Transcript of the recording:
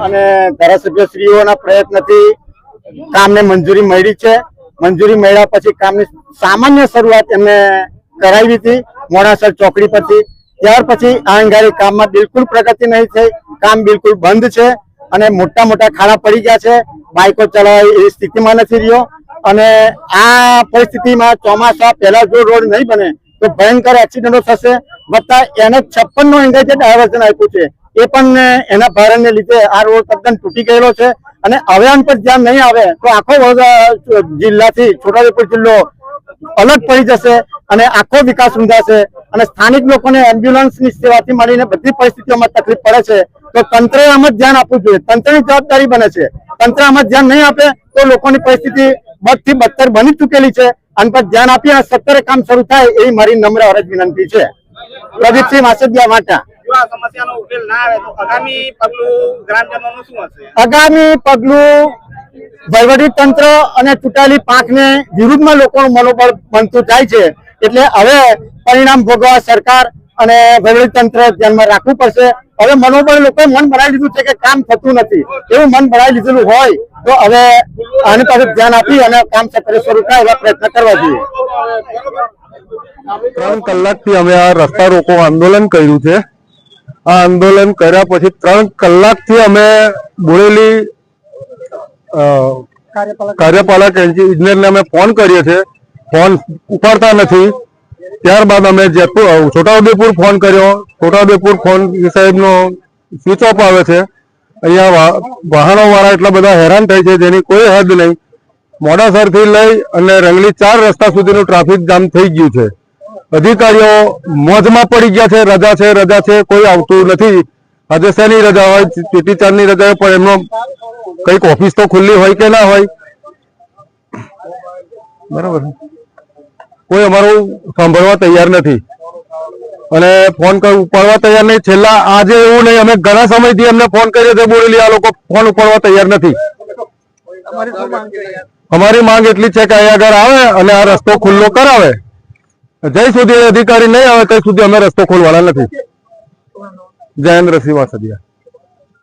અને ધારાસભ્યશ્રીઓના પ્રયત્નથી કામને મંજૂરી મળી છે। મંજૂરી મળ્યા પછી કામની સામાન્ય શરૂઆત એમને કરાવી હતી મોડાસર ચોકડી પરથી। ત્યાર પછી આ અંગારી કામમાં બિલકુલ પ્રગતિ નહીં થઈ, કામ બિલકુલ બંધ છે અને મોટા મોટા ખાડા પડી ગયા છે, બાઇકો ચલાવવા એ સ્થિતિમાં નથી રહ્યો। અને આ પરિસ્થિતિમાં ચોમાસા પહેલા જો રોડ નહીં બને તો ભયંકર એક્સિડન્ટો થશે। વત્તા એને 56 નો એંગલ જે ડાયવર્ઝન આપ્યું છે એ પણ એના ભારણને લીધે આ રોડ તદ્દન તૂટી ગયેલો છે અને હવે આન પર ધ્યાન નહીં આવે તો આખો જિલ્લાથી છોટાઉદેપુર જિલ્લો અલગ પડી જશે અને આખો વિકાસ રૂંધાશે અને સ્થાનિક લોકોને એમ્બ્યુલન્સની સેવાથી મળીને બધી પરિસ્થિતિઓમાં તકલીફ પડે છે। તો તંત્રએ આમાં ધ્યાન આપવું જોઈએ, તંત્રની જવાબદારી બને છે। તંત્ર આમાં ધ્યાન નહીં આપે તો લોકોની પરિસ્થિતિ બદથી બદતર બની ચૂકેલી છે। આન પર ધ્યાન આપી અને સત્વરે કામ શરૂ થાય એવી મારી નમ્ર અરજ વિનંતી છે। પ્રદીપસિંહ માસદિયા વાટા। આગામી પગલું વહીવટી તંત્ર અને ચૂંટાયેલી પાંખને વિરુદ્ધમાં લોકોનું મનોબળ બનતું જાય છે, એટલે હવે પરિણામ ભોગવવા સરકાર અને વહીવટી તંત્ર ધ્યાનમાં રાખવું પડશે। હવે મનોબળ લોકોએ મન બનાવી લીધું છે કે કામ થતું નથી, એવું મન બનાવી લીધેલું હોય તો હવે આની પાસે ધ્યાન આપી અને કામ સત્વરે શરૂ થાય એવા પ્રયત્ન કરવા જોઈએ। 3 કલાકથી અમે આ રસ્તા રોકો આંદોલન કર્યું છે। આ આંદોલન કર્યા પછી 3 કલાકથી અમે બોરેલી કાર્યપાલક ઇજનેરને અમે ફોન કર્યો છે, ફોન ઉપાડતા નથી। ત્યારબાદ અમે છોટાઉદેપુર ફોન કર્યો, છોટાઉદેપુર ફોન સાહેબનો સ્વિચ ઓફ આવે છે। અહીંયા વાહનો વાળા એટલા બધા હેરાન થાય છે જેની કોઈ હદ નહીં। મોડાસરથી લઈ અને રંગલી 4 રસ્તા સુધીનું ટ્રાફિક જામ થઈ ગયું છે। અધિકારીઓ મોજમાં પડી ગયા છે, રજા છે રજા છે, કોઈ આવતું નથી। આજે શેની રજા હોય, ચીટી ચાંદની રજા હોય, પણ એમનો કઈક ઓફિસ તો ખુલ્લી હોય કે ના હોય, બરાબર, કોઈ અમારું સાંભળવા તૈયાર નથી અને ફોન ઉપાડવા તૈયાર નહીં। છેલ્લા આજે એવું નહીં, અમે ઘણા સમયથી એમને ફોન કર્યો છે બોરેલી, આ લોકો ફોન ઉપાડવા તૈયાર નથી। અમારી માંગ એટલી છે કે અહીંયા આગળ આવે અને આ રસ્તો ખુલ્લો કરાવે। જ્યાં સુધી અધિકારી નહીં આવે ત્યાં સુધી અમે રસ્તો ખોલવાના નથી। જયેન્દ્રસિંહ વાસદિયા।